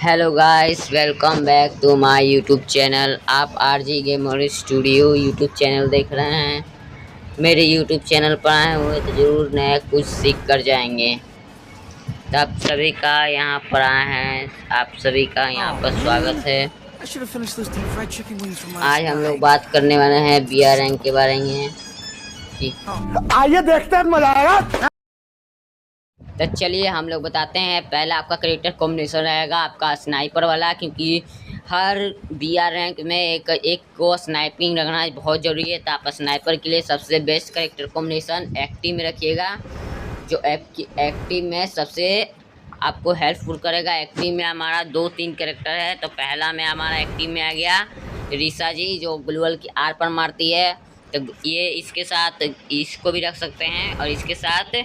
Hello guys, welcome back to my YouTube channel. आप RG gamer studio YouTube channel देख रहे हैं। मेरे यूट्यूब चैनल पर आए हुए तो ज़रूर नया कुछ सीख कर जाएंगे। तो आप सभी का यहाँ पर आए हैं, आप सभी का यहाँ Oh पर स्वागत man, है। I should have finished those deep fried chicken wings from आज last हम लोग night. बात करने वाले हैं बीआर रैंक के बारे में कि आइए देखते हैं, मजा आएगा। तो चलिए हम लोग बताते हैं। पहला आपका करेक्टर कॉम्बिनेशन रहेगा आपका स्नाइपर वाला, क्योंकि हर बीआर रैंक में एक को स्नाइपिंग रखना बहुत ज़रूरी है। तो आप स्नाइपर के लिए सबसे बेस्ट करेक्टर कॉम्बिनेशन एक्टिव में रखिएगा, जो एक्टिव में सबसे आपको हेल्पफुल करेगा। एक्टिव में हमारा 2-3 करेक्टर है। तो पहला में हमारा एक्टिव में आ गया रीसा जी, जो ग्लूवल की आर पर मारती है। तो ये इसके साथ इसको भी रख सकते हैं, और इसके साथ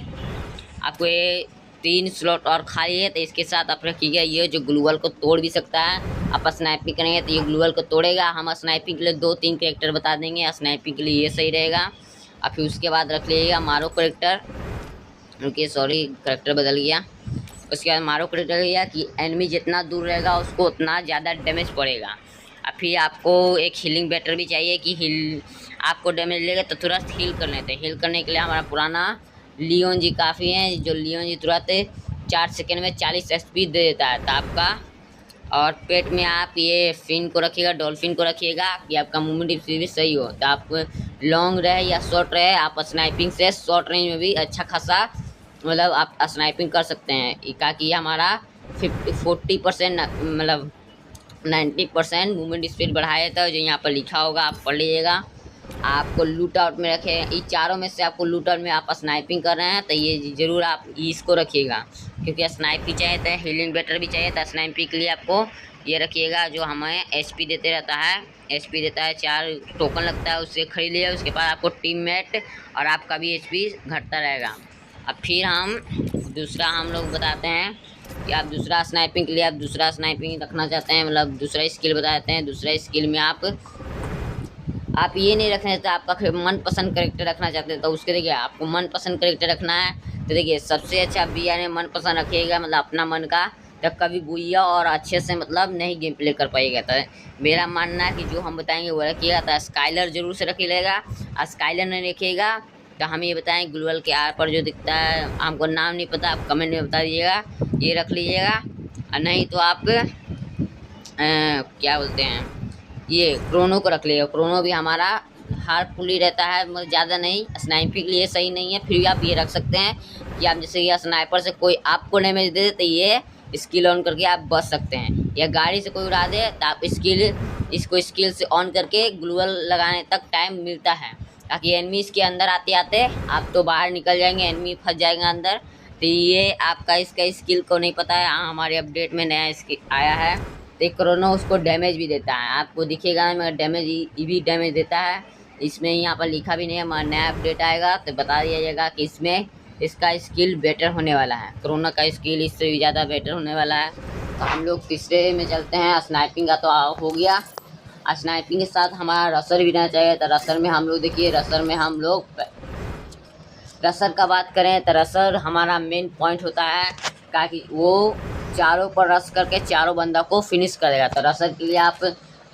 आपको ये 3 स्लॉट और खाली है। तो इसके साथ आप रखिएगा ये जो ग्लूवल को तोड़ भी सकता है। आप स्नाइपिंग करेंगे तो ये ग्लूवल को तोड़ेगा। हम स्नाइपिंग के लिए 2-3 कैरेक्टर बता देंगे। स्नाइपिंग के लिए ये सही रहेगा। और फिर उसके बाद रख लीजिएगा मारो करेक्टर। ओके सॉरी, करेक्टर बदल गया। उसके बाद मारो करेक्टर लिया कि एनिमी जितना दूर रहेगा उसको उतना ज़्यादा डैमेज पड़ेगा। और फिर आपको एक हीलिंग बैटर भी चाहिए कि हील आपको डैमेज लेगा तो तुरंत हील कर लेते हैं। हील करने के लिए हमारा पुराना लियोन जी काफ़ी है, जो लियोन जी तुरंत 4 सेकंड में 40 एचपी दे देता है। तो आपका और पेट में आप ये फिन को रखिएगा, डॉल्फिन को रखिएगा कि आपका मूवमेंट स्पीड भी सही हो। तो आप लॉन्ग रहे या शॉर्ट रहे, आप स्नाइपिंग से शॉर्ट रेंज में भी अच्छा खासा मतलब आप स्नाइपिंग कर सकते हैं। ताकि हमारा 40% मतलब 90% मूवमेंट स्पीड बढ़ाया था, जो यहाँ पर लिखा होगा आप पढ़ लीजिएगा। आपको लूट आउट में रखे, इन चारों में से आपको लूट आउट में आप स्नाइपिंग कर रहे हैं तो ये ज़रूर आप इसको रखिएगा, क्योंकि स्नाइपिंग चाहिए तो हीलिंग बेटर भी चाहिए। तो स्नाइपिंग के लिए आपको ये रखिएगा जो हमें एचपी देते रहता है। एचपी देता है, 4 टोकन लगता है, उससे खरीद लिया। उसके बाद आपको टीममेट और आपका भी एचपी घटता रहेगा। अब फिर हम दूसरा हम लोग बताते हैं कि आप दूसरा स्नाइपिंग के लिए आप दूसरा स्नाइपिंग रखना चाहते हैं, मतलब दूसरा स्किल बताते हैं। दूसरा स्किल में आप ये नहीं रखना चाहते, आपका मनपसंद करेक्टर रखना चाहते हैं तो उसके देखिए आपको मनपसंद करेक्टर रखना है। तो देखिए सबसे अच्छा बीआर में मनपसंद रखिएगा, मतलब अपना मन का। तब कभी बुइया और अच्छे से मतलब नहीं गेम प्ले कर पाइएगा। तो मेरा मानना है कि जो हम बताएंगे वो रखिएगा। तो स्काइलर जरूर से रखिएगा। स्काइलर नहीं रखिएगा तो हम ये बताएं ग्लूवल के आर पर जो दिखता है, हमको नाम नहीं पता, आप कमेंट में बता दीजिएगा, ये रख लीजिएगा। और नहीं तो आप क्या बोलते हैं, ये क्रोनो को रख लिएगा। क्रोनो भी हमारा हार्मफुल रहता है, मतलब ज़्यादा नहीं। स्नाइपिंग के लिए सही नहीं है, फिर भी आप ये रख सकते हैं कि आप जैसे ये स्नाइपर से कोई आपको डैमेज दे दे तो ये स्किल ऑन करके आप बच सकते हैं। या गाड़ी से कोई उड़ा दे तो आप इसको स्किल से ऑन करके ग्लूवल लगाने तक टाइम मिलता है, ताकि एनिमी इसके अंदर आते आते आप तो बाहर निकल जाएंगे, एनिमी फंस जाएगा अंदर। तो ये आपका इसका स्किल को नहीं पता है। हाँ, हमारे अपडेट में नया स्किल आया है। तो क्रोनो उसको डैमेज भी देता है, आपको दिखेगा मगर डैमेज भी डैमेज देता है। इसमें यहाँ पर लिखा भी नहीं है, हमारा नया अपडेट आएगा तो बता दिया जाएगा कि इसमें इसका स्किल बेटर होने वाला है। क्रोनो का स्किल इससे भी ज़्यादा बेटर होने वाला है। तो हम लोग तीसरे में चलते हैं। स्नाइपिंग का तो हो गया। स्नाइपिंग के साथ हमारा रसर भी रहना चाहिए। तो रसर में हम लोग देखिए, रसर का बात करें तो रसर हमारा मेन पॉइंट होता है, ताकि वो चारों पर रस करके चारों बंदा को फिनिश करेगा। तो रसर के लिए आप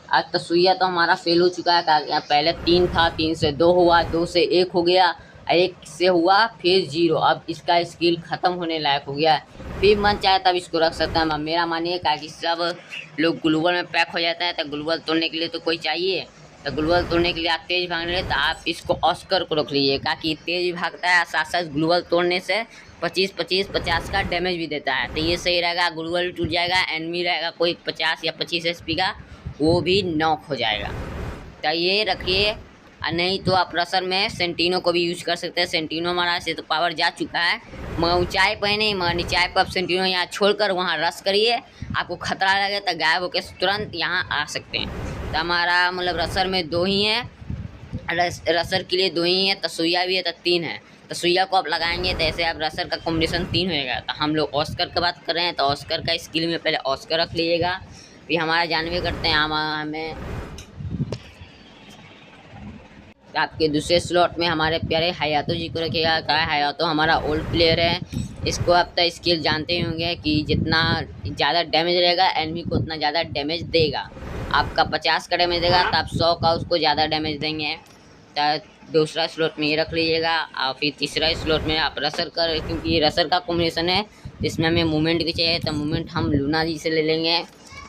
आज तसुइया तो हमारा फेल हो चुका है, पहले 3 था, 3 से 2 हुआ, 2 से 1 हो गया, 1 से हुआ फिर 0। अब इसका स्किल ख़त्म होने लायक हो गया। फिर मन चाहे तब इसको रख सकते हैं। मेरा मानिए कि सब लोग ग्लूवल में पैक हो जाता है, तो ग्लूवल तोड़ने के लिए तो कोई चाहिए। तो ग्लूवल तोड़ने के लिए आप तेज़ भागने रहे तो आप इसको ऑस्कर को रख लीजिए, ताकि तेज़ भागता है, साथ साथ ग्लूवल तोड़ने से 25-50 का डैमेज भी देता है। तो ये सही रहेगा। ग्लूवल भी टूट जाएगा, एनिमी रहेगा कोई 50 या 25 एचपी का, वो भी नॉक हो जाएगा। तो ये रखिए। और नहीं तो आप रसर में सेंटिनो को भी यूज कर सकते हैं। सेंटिनो हमारा से तो पावर जा चुका है, मगर ऊंचाई पर नहीं, मगर नीचाई पर आप सेंटिनो यहाँ छोड़कर वहाँ रस करिए। आपको खतरा लगे तो गायब होकर तुरंत यहाँ आ सकते हैं। तो हमारा मतलब रसर में 2 ही हैं, रसर के लिए 2 ही है। तसुइया भी है तो 3 है। तसुइया को आप लगाएंगे तो ऐसे आप रसर का कॉम्बिनेशन 3 होएगा। तो हम लोग ऑस्कर की बात कर रहे हैं, तो ऑस्कर का स्किल में पहले ऑस्कर रख लीजिएगा। फिर हमारा जानवे करते हैं, हमें आपके दूसरे स्लॉट में हमारे प्यारे हयातो जी को रखिएगा। क्या हयातो हमारा ओल्ड प्लेयर है, इसको आप तो स्किल जानते ही होंगे कि जितना ज़्यादा डैमेज रहेगा एनिमी को उतना ज़्यादा डैमेज देगा। आपका 50 का डैमेज देगा तो आप 100 का उसको ज़्यादा डैमेज देंगे। तो दूसरा स्लॉट में ये रख लीजिएगा और फिर तीसरा स्लॉट में आप रसर कर, क्योंकि ये रसर का कॉम्बिनेशन है जिसमें हमें मूवमेंट भी चाहिए, तो मूवमेंट हम लूना जी से ले लेंगे।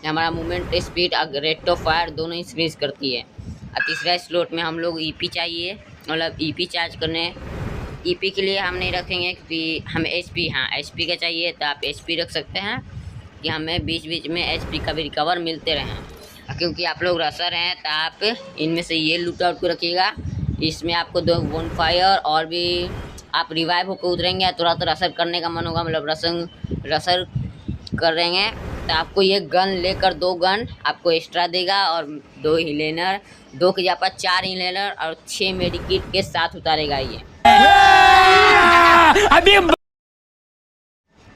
हमारा मूवमेंट स्पीड और रेट ऑफ फायर दोनों इंक्रीज करती है। और तीसरा स्लॉट में हम लोग ईपी चाहिए, मतलब ईपी चार्ज करने। ईपी के लिए हम नहीं रखेंगे क्योंकि हमें एचपी, हाँ एचपी का चाहिए तो आप एचपी रख सकते हैं कि हमें बीच बीच में एचपी का भी रिकवर मिलते रहें। क्योंकि आप लोग रसर हैं तो आप इनमें से ये लूट आउट को रखिएगा। इसमें आपको 2 वन फायर और भी आप रिवाइव होकर उतरेंगे, तुरंत रसर करने का मन होगा, मतलब रसर करेंगे तो आपको ये गन लेकर 2 गन आपको एक्स्ट्रा देगा और 2 हिलेनर, 2 की जगह पर 4 हिलेनर और 6 मेडिकिट के साथ उतारेगा। ये अभी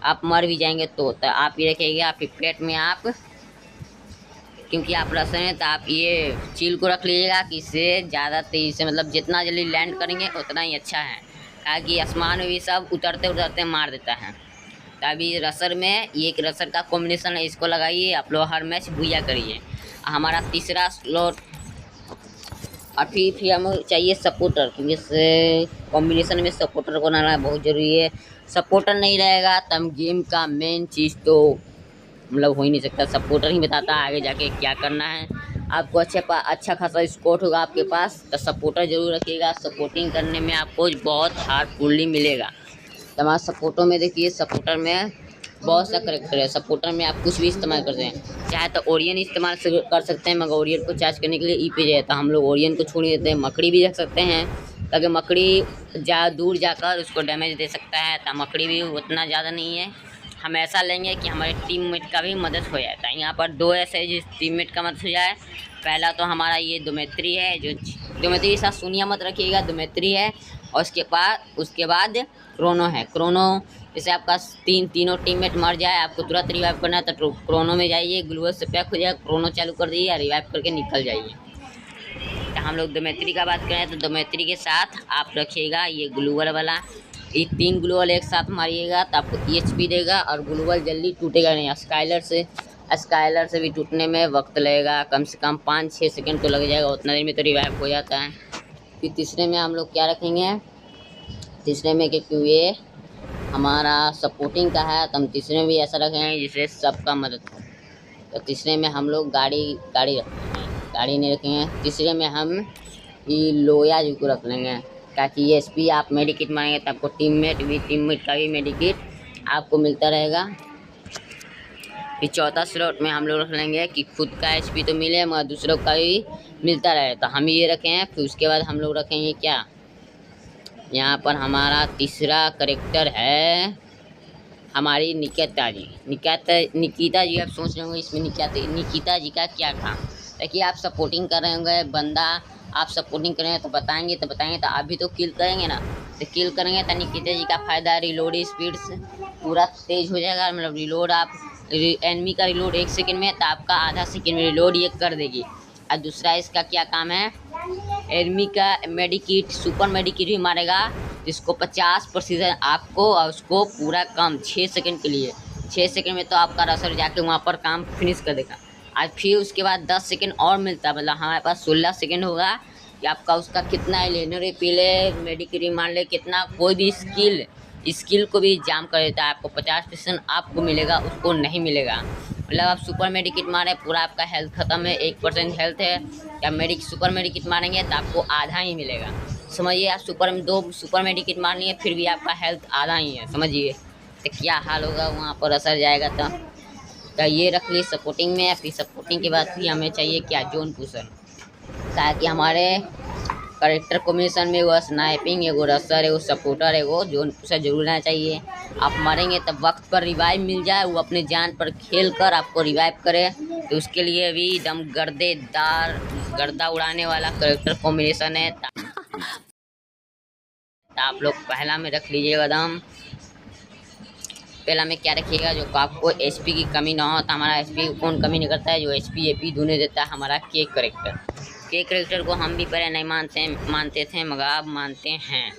आप मर भी जाएंगे तो आप ये रखिएगा आपके पेट में। आप क्योंकि आप रसर हैं तो आप ये चील को रख लीजिएगा कि इससे ज़्यादा तेज़ी से, मतलब जितना जल्दी लैंड करेंगे उतना ही अच्छा है, ताकि आसमान में भी सब उतरते उतरते मार देता है। तभी रसर में ये एक रसर का कॉम्बिनेशन है, इसको लगाइए आप लोग हर मैच भूया करिए। हमारा तीसरा स्लॉट और फिर हमें चाहिए सपोर्टर, क्योंकि इस कॉम्बिनेशन में सपोर्टर को डालना बहुत ज़रूरी है। सपोर्टर नहीं रहेगा तो हम गेम का मेन चीज़ तो मतलब हो ही नहीं सकता। सपोर्टर ही बताता है आगे जाके क्या करना है। आपको अच्छा खासा स्कोर होगा आपके पास तो सपोर्टर ज़रूर रखिएगा। सपोर्टिंग करने में आपको बहुत हार्डफुली मिलेगा। तो हमारा सपोर्टर में देखिए, सपोर्टर में बहुत सा करेक्टर है। सपोर्टर में आप कुछ भी इस्तेमाल करते हैं, चाहे तो ओरियन इस्तेमाल कर सकते हैं, मगर ओरियन को चार्ज करने के लिए ई पे जाए तो हम लोग ओरियन को छोड़ देते हैं। मकड़ी भी रख सकते हैं ताकि मकड़ी दूर जाकर उसको डैमेज दे सकता है, तो मकड़ी भी उतना ज़्यादा नहीं है। हम ऐसा लेंगे कि हमारे टीममेट का भी मदद हो जाता है। यहाँ पर 2 ऐसे जिस टीममेट का मदद हो जाए। पहला तो हमारा ये दोमेत्री है, जो दोमेत्री के साथ शून्य मत रखिएगा, दोमेत्री है। और उसके बाद क्रोनो है। क्रोनो जैसे आपका तीनों टीममेट मर जाए, आपको तुरंत रिवाइव करना है तो क्रोनो में जाइए, ग्लूवल से पैक हो जाए, क्रोनो चालू कर दीजिए, रिवाइव करके निकल जाइए। तो हम लोग दोमेत्री का बात करें तो दोमेत्री के साथ आप रखिएगा ये ग्लूवल वाला। ये 3 ग्लूवल एक साथ मारिएगा तो आपको EHP देगा और ग्लूवल जल्दी टूटेगा नहीं। स्काइलर से भी टूटने में वक्त लगेगा, कम से कम 5-6 सेकंड तो लग जाएगा, उतना देर में तो रिवाइव हो जाता है। फिर तीसरे में हम लोग क्या रखेंगे, तीसरे में क्योंकि ये हमारा सपोर्टिंग का है तो हम तीसरे में भी ऐसा रखेंगे जिससे सबका मदद हो। तो तीसरे में हम लोग गाड़ी रखेंगे, गाड़ी नहीं रखेंगे। तीसरे में हम ये लोया जी को रख लेंगे, ताकि ESP आप मेडिकिट मारेंगे तो आपको टीममेट का भी मेडिकिट आपको मिलता रहेगा। फिर चौथा स्लॉट में हम लोग रख लेंगे कि खुद का HP तो मिले मगर दूसरों का भी मिलता रहे, तो हम ये रखे हैं। फिर उसके बाद हम लोग रखेंगे क्या, यहाँ पर हमारा तीसरा करेक्टर है हमारी निकिता जी। निकिता जी आप सोच रहे होंगे इसमें निकिता जी का क्या काम। देखिए आप सपोर्टिंग कर रहे होंगे, बंदा आप सपोर्टिंग करेंगे तो बताएंगे तो आप भी तो किल करेंगे ना, तो किल करेंगे तो निकिता जी का फ़ायदा है, रिलोड स्पीड से पूरा तेज़ हो जाएगा। मतलब रिलोड आप एनिमी का रिलोड 1 सेकंड में तो आपका आधा सेकंड में रिलोड ये कर देगी। और दूसरा इसका क्या काम है, एनिमी का मेडिकिट, सुपर मेडिकिट भी मारेगा, जिसको 50% आपको और उसको पूरा काम 6 सेकंड के लिए, 6 सेकंड में तो आपका रसर जाके वहाँ पर काम फिनिश कर देगा। आज फिर उसके बाद 10 सेकंड और मिलता है, मतलब हमारे पास 16 सेकंड होगा कि आपका उसका कितना लेनर पीले मेडिकिट मान ले, कितना कोई भी स्किल को भी जाम कर देता है। आपको 50% आपको मिलेगा, उसको नहीं मिलेगा। मतलब आप सुपर मेडिकिट मारे पूरा आपका हेल्थ ख़त्म है, 1% हेल्थ है, या सुपर मेडिकिट मारेंगे तो आपको आधा ही मिलेगा। समझिए आप 2 सुपर मेडिकिट मार लिए फिर भी आपका हेल्थ आधा ही है, समझिए तो क्या हाल होगा वहाँ पर असर जाएगा। तो ये रख ली सपोर्टिंग में। फिर सपोर्टिंग के बाद फिर हमें चाहिए क्या, जोन पुशर, ताकि हमारे करेक्टर कॉम्बिनेशन में वो स्नाइपिंग है, वो रसर है, वो सपोर्टर है, वो जोन पुशर जरूर रहना चाहिए। आप मरेंगे तब वक्त पर रिवाइव मिल जाए, वो अपने जान पर खेल कर आपको रिवाइव करे, तो उसके लिए भी एकदम गर्दा उड़ाने वाला करेक्टर कॉम्बिनेशन है। तो आप लोग पहला में रख लीजिएगा एकदम। पहला में क्या रखिएगा, जो आपको HP की कमी ना हो। तो हमारा HP कौन कमी नहीं करता है, जो HP AP दोनों देता है हमारा के करेक्टर को हम भी पहले नहीं मानते थे मगर अब मानते हैं।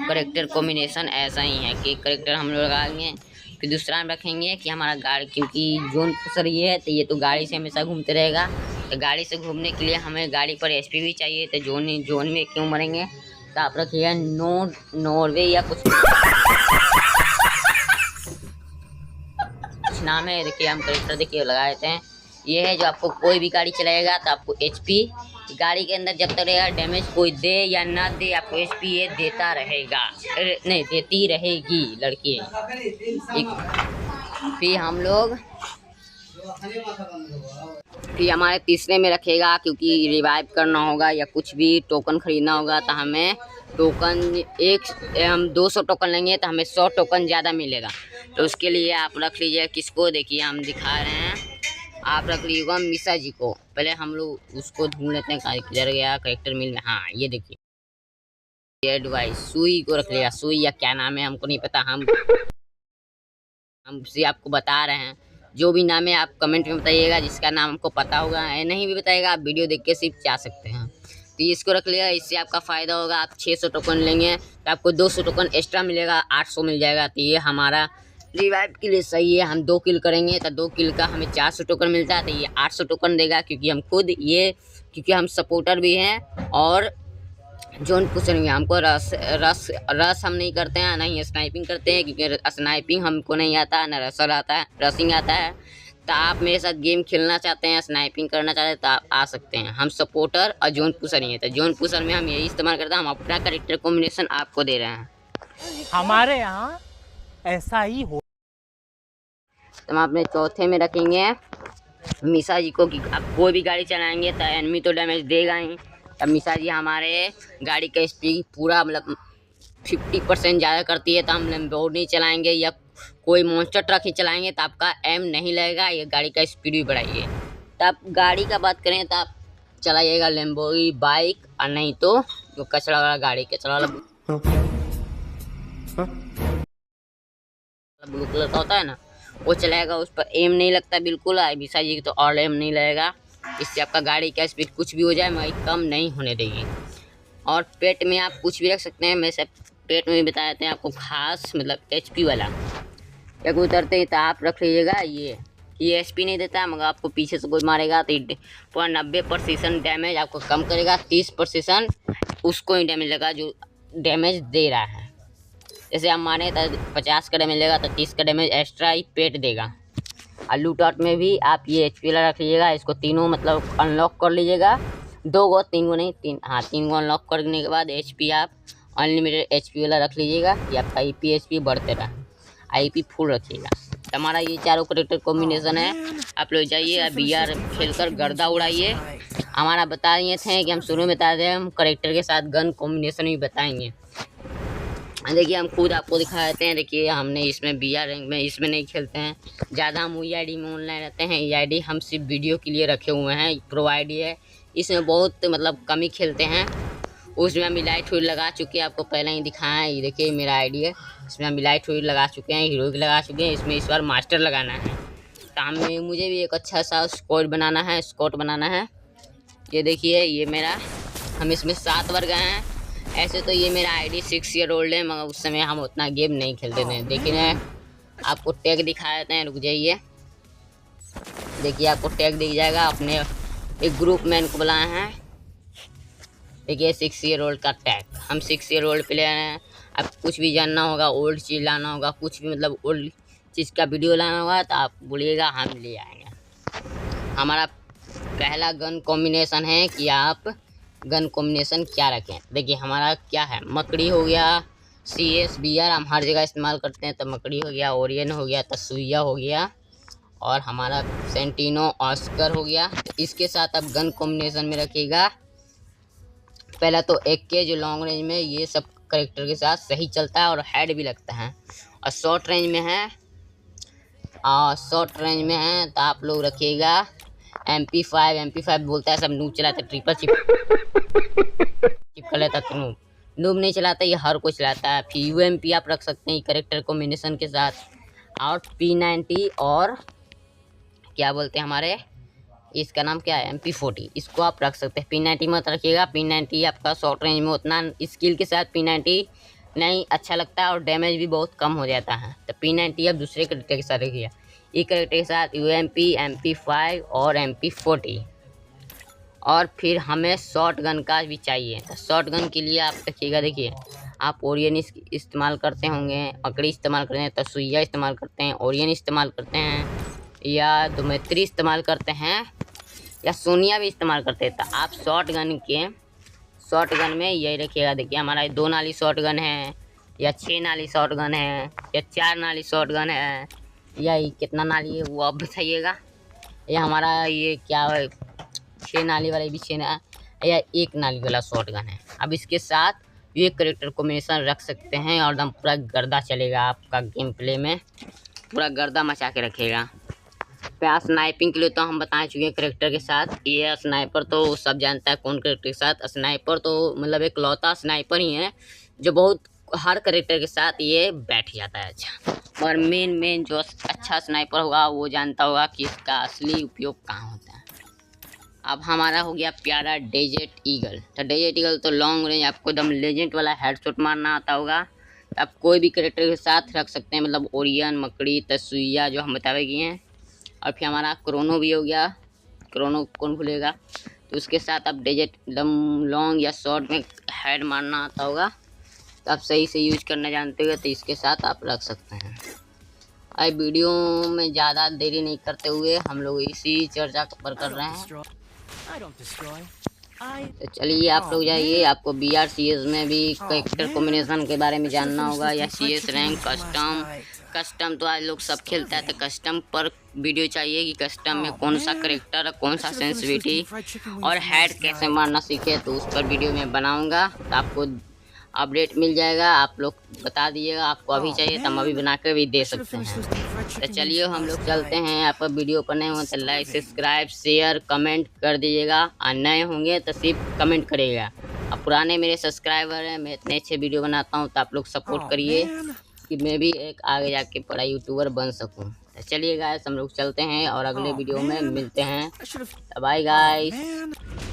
करेक्टर कॉम्बिनेशन ऐसा ही है कि करेक्टर हम लोग लगाएंगे, फिर दूसरा हम रखेंगे कि हमारा गाड़ी, क्योंकि जोन पुशर ये है तो ये तो गाड़ी से हमेशा घूमते रहेगा, तो गाड़ी से घूमने के लिए हमें गाड़ी पर एचपी भी चाहिए, तो जोन में क्यों मरेंगे, तो आप रखिएगा नॉर्वे या कुछ नाम है। देखिए हम करेक्टर देखिए लगा देते हैं, ये है जो आपको कोई भी गाड़ी चलाएगा तो आपको एचपी गाड़ी के अंदर जब तक रहेगा, डैमेज कोई दे या ना दे आपको एचपी ये देता रहेगा, नहीं देती रहेगी लड़की। फिर हम लोग फिर हमारे तीसरे में रखेगा, क्योंकि रिवाइव करना होगा या कुछ भी टोकन खरीदना होगा तो हमें टोकन हम 200 टोकन लेंगे तो हमें 100 टोकन ज़्यादा मिलेगा, तो उसके लिए आप रख लीजिए किसको, देखिए हम दिखा रहे हैं, आप रख लीजिएगा मिसा जी को। पहले हम लोग उसको ढूंढ लेते हैं कहाँ किधर गया करेक्टर मिल में, हाँ ये देखिए ये एडवाइस सुई को रख लिया, सुई या क्या नाम है हमको नहीं पता, हम से आपको बता रहे हैं, जो भी नाम है आप कमेंट में बताइएगा, जिसका नाम हमको पता होगा, नहीं भी बताइएगा आप वीडियो देख के सिर्फ जा सकते हैं। तो इसको रख लिया, इससे आपका फ़ायदा होगा, आप 600 टोकन लेंगे तो आपको 200 टोकन एक्स्ट्रा मिलेगा, 800 मिल जाएगा, तो ये हमारा रिवाइव के लिए सही है। हम 2 किल करेंगे तो 2 किल का हमें 400 टोकन मिलता है, तो ये 800 टोकन देगा, क्योंकि हम खुद क्योंकि हम सपोर्टर भी हैं और जोन पूछेंगे, हमको रस हम नहीं करते हैं, नहीं स्नाइपिंग करते हैं, क्योंकि स्नाइपिंग हमको नहीं आता, ना रसर आता है, रसिंग आता है। तो आप मेरे साथ गेम खेलना चाहते हैं, स्नाइपिंग करना चाहते हैं तो आप आ सकते हैं, हम सपोर्टर और जोन पुशर ही है, तो जोन पुशर में हम यही इस्तेमाल करते हैं, हम अपना करेक्टर कॉम्बिनेशन आपको दे रहे हैं। हमारे यहाँ ऐसा ही हो। तो हम अपने चौथे में रखेंगे मिसा जी को, कि आप कोई भी गाड़ी चलाएंगे तो एनिमी तो डैमेज देगा ही, तब मिसा जी हमारे गाड़ी का स्पीड पूरा मतलब 50% ज़्यादा करती है, तो हम लैम्बोर्गिनी चलाएंगे या कोई मॉन्स्टर ट्रक ही चलाएंगे तो आपका एम नहीं लगेगा, ये गाड़ी का स्पीड भी बढ़ाइए। तो आप गाड़ी का बात करें तो आप चलाइएगा लैम्बोर्गिनी बाइक, और नहीं तो जो कचरा वाला गाड़ी, कचरा वाला ब्लू कलर का होता है ना, वो चलाएगा, उस पर एम नहीं लगता बिल्कुल, मिसा जी तो और एम नहीं लगेगा, इससे आपका गाड़ी का स्पीड कुछ भी हो जाए मगर कम नहीं होने देगी। और पेट में आप कुछ भी रख सकते हैं, मैं सब पेट में भी बता देते हैं आपको, खास मतलब एचपी वाला जब उतरते हैं तो आप रख लीजिएगा, ये एचपी नहीं देता मगर आपको पीछे से कोई मारेगा तो पूरा 90% डैमेज आपको कम करेगा, 30% उसको ही डैमेज लगा जो डैमेज दे रहा है। जैसे आप मारे तो 50 का डैमेज लेगा तो 30 का डैमेज एक्स्ट्रा ही पेट देगा। और लूट आउट में भी आप ये एचपी वाला रख लीजिएगा, इसको तीनों मतलब अनलॉक कर लीजिएगा, 2 गो 3 गो नहीं 3, हाँ 3 गो अनलॉक करने के बाद एचपी आप अनलिमिटेड एचपी वाला रख लीजिएगा, कि आपका आईपी एचपी बढ़ते रहे, आईपी फुल रखिएगा। हमारा ये चारों करेक्टर कॉम्बिनेशन है, आप लोग जाइए बीआर खेलकर गर्दा उड़ाइए। हमारा बता दिए थे कि हम शुरू में बता दें, हम करेक्टर के साथ गन कॉम्बिनेशन भी बताएंगे। देखिए हम खुद आपको दिखा देते हैं, देखिए हमने इसमें बीआर रैंक में इसमें नहीं खेलते हैं ज़्यादा, हम EID में ऑनलाइन रहते हैं, EID हम सिर्फ वीडियो के लिए रखे हुए हैं, प्रो ID है, इसमें बहुत मतलब कम ही खेलते हैं। उसमें हम लाइट हुई लगा चुके हैं, आपको पहले ही दिखाया है, ये देखिए मेरा ID है, इसमें हम लाइट हुई लगा चुके हैं, हीरो की लगा चुके हैं, इसमें इस बार मास्टर लगाना है, तो मुझे भी एक अच्छा सा स्क्वाड बनाना है। ये देखिए ये मेरा, हम इसमें 7 बार गए हैं। ऐसे तो ये मेरा ID 6 ईयर ओल्ड है, मगर उस समय हम उतना गेम नहीं खेलते थे। लेकिन आपको टैग दिखा देते हैं, रुक जाइए, देखिए आपको टैग दिख जाएगा, अपने एक ग्रुप में इनको बुलाए हैं, देखिए 6 ईयर ओल्ड का टैग, हम 6 ईयर ओल्ड प्लेयर हैं। अब कुछ भी जानना होगा, ओल्ड चीज़ लाना होगा, कुछ भी मतलब ओल्ड चीज़ का वीडियो लाना होगा तो आप बोलिएगा, हम ले आएंगे। हमारा पहला गन कॉम्बिनेशन है कि आप गन कॉम्बिनेशन क्या रखें। देखिए हमारा क्या है, मकड़ी हो गया, CS BR हम हर जगह इस्तेमाल करते हैं, तो मकड़ी हो गया, ओरियन हो गया, तसुइया हो गया, और हमारा सेंटिनो ऑस्कर हो गया। इसके साथ आप गन कॉम्बिनेशन में रखिएगा, पहला तो AK जो लॉन्ग रेंज में ये सब करेक्टर के साथ सही चलता है और हेड भी लगता है, और शॉर्ट रेंज में है तो आप लोग रखिएगा MP5 बोलता है, सब नूब चलाता है, ट्रिपल चिप कर लेता है, नूब नहीं चलाता, ये हर कोई चलाता है। फिर UMP आप रख सकते हैं करेक्टर कॉम्बिनेशन के साथ, और P90 और क्या बोलते हैं हमारे, इसका नाम क्या है, MP40, इसको आप रख सकते हैं। P90 मत रखिएगा, P90 आपका शॉर्ट रेंज में उतना स्किल के साथ P90 नहीं अच्छा लगता है और डैमेज भी बहुत कम हो जाता है। तो P90 अब दूसरे करेक्टर के साथ रखिए। ये करेक्टर के साथ UMP, MP5 और MP40। और फिर हमें शॉर्ट गन का भी चाहिए। तो शॉर्ट गन के लिए आप रखिएगा, देखिए आप ओरियन इस्तेमाल करते होंगे, मकड़ी इस्तेमाल करते हैं, तसुइया इस्तेमाल करते हैं, ओरियन इस्तेमाल करते हैं, या दोमेत्री इस्तेमाल करते हैं, या सोनिया भी इस्तेमाल करते हैं। तो आप शॉर्ट गन में यही रखिएगा। देखिए हमारा 2 नाली शॉर्ट गन है, या 6 नाली शॉर्ट गन है, या 4 नाली शॉर्ट गन है, या कितना नाली है वो आप बताइएगा। या हमारा ये क्या 6 नाली वाला भी 6 या 1 नाली वाला शॉर्ट गन है। अब इसके साथ ये करेक्टर कॉम्बिनेशन रख सकते हैं और एकदम पूरा गर्दा चलेगा आपका गेम प्ले में, पूरा गर्दा मचा के रखेगा। प्यास स्नाइपिंग के लिए तो हम बता चुके हैं करेक्टर के साथ। ये स्नाइपर तो सब जानता है कौन करेक्टर के साथ। स्नाइपर तो मतलब एक लौता स्नाइपर ही है जो बहुत हर करेक्टर के साथ ये बैठ जाता है अच्छा। और मेन जो अच्छा स्नाइपर होगा वो जानता होगा कि इसका असली उपयोग कहाँ होता है। अब हमारा हो गया प्यारा डेजर्ट ईगल। तो डेजर्ट ईगल तो लॉन्ग रेंज आपको एकदम लेजेंड वाला हेडशॉट मारना आता होगा। आप कोई भी करेक्टर के साथ रख सकते हैं, मतलब ओरियन, मकड़ी, तसुइया जो हम बतावे हैं। और फिर हमारा क्रोनो भी हो गया, क्रोनो कौन भूलेगा। तो उसके साथ आप डेजर्ट एकदम लॉन्ग या शॉर्ट में हेड मारना आता होगा, तो आप सही से यूज करना जानते हो, तो इसके साथ आप रख सकते हैं। अब वीडियो में ज़्यादा देरी नहीं करते हुए हम लोग इसी चर्चा पर कर रहे हैं। तो चलिए आप लोग जाइए, आपको BRCS में भी करेक्टर कॉम्बिनेशन के बारे में जानना होगा, या CS रैंक, कस्टम तो आज लोग सब खेलता है। तो कस्टम पर वीडियो चाहिए कि कस्टम में कौन सा करेक्टर, कौन सा सेंसिटिविटी और हेड कैसे मारना सीखे, तो उस पर वीडियो मैं बनाऊंगा। तो आपको अपडेट मिल जाएगा, आप लोग बता दीजिएगा आपको अभी चाहिए तो हम अभी बना कर भी दे सकते हैं। तो चलिए हम लोग चलते हैं। आप वीडियो पर नए हो तो लाइक, सब्सक्राइब, शेयर, कमेंट कर दीजिएगा, और नए होंगे तो सिर्फ कमेंट करिएगा। अब पुराने मेरे सब्सक्राइबर हैं, मैं इतने अच्छे वीडियो बनाता हूँ, तो आप लोग सपोर्ट करिए कि मैं भी एक आगे जाके बड़ा यूट्यूबर बन सकूँ। तो चलिए गाइस हम लोग चलते हैं और अगले वीडियो में मिलते हैं। Bye guys.